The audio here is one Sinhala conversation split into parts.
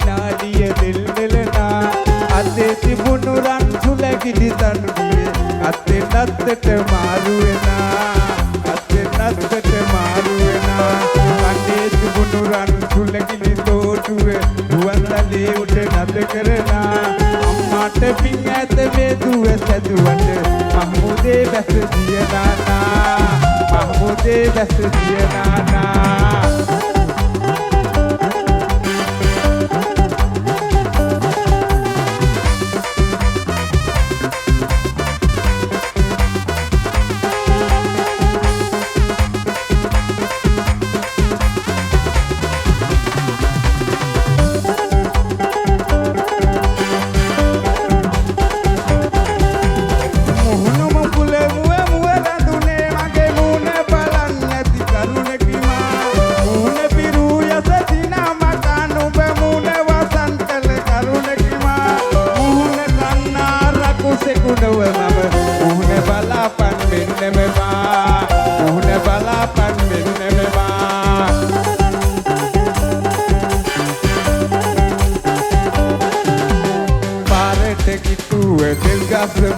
නාලිය දෙල් දෙලනා අතේ තිබුණු රන් සුලකිලි තනුවේ අතේ නැත්තට මාරු වෙනා අතේ නැත්තට මාරු වෙනා අතේ තිබුණු රන් සුලකිලි තෝටුවේ දුවන්දලේ උඩ නැත කරනා අම්මාට පිං ඇත වේදුව සැදුවට මහමුදේ බැස දිය නානා මහමුදේ බැස දිය නානා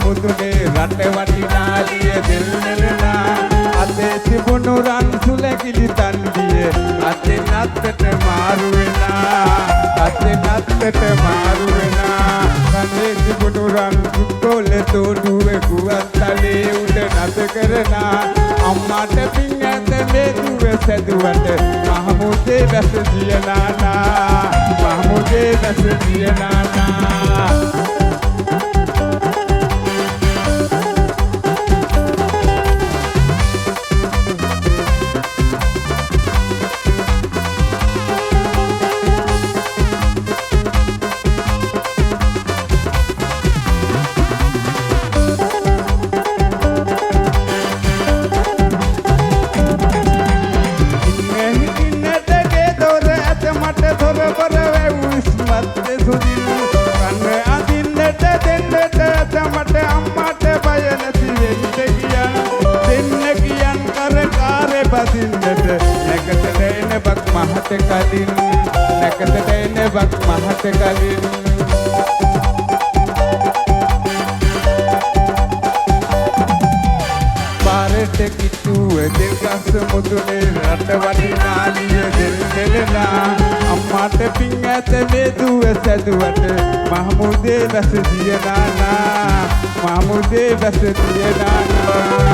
මුදුනේ රට වටිනාලිය දෙල් නෙලනා අතේ තිබුණු රන් සුලකිලි තන්දිය අතේ නැත්තට මාරු වෙනා අතේ නැත්තට මාරු වෙනා කනේ තිබුණු රන් සුකොල තෝඩුවේ කුවන්තලේ උඩ නැත කරනා අම්මාට පිං ඇත වේදුවේ සැදුවට මහමුදේ බැස දිය නානා මහමුදේ බැස දිය නානා නැකතට එන බක් මහත කලින් පාරට කිට්ටුව දෙල් ගස් මුදුනේ රට වටිනාලිය දෙල් දෙලනා අම්මාට පිං ඇත වේදුව සැදුවට මහමුදේ බැස දිය නානා මහමුදේ බැස දිය නානා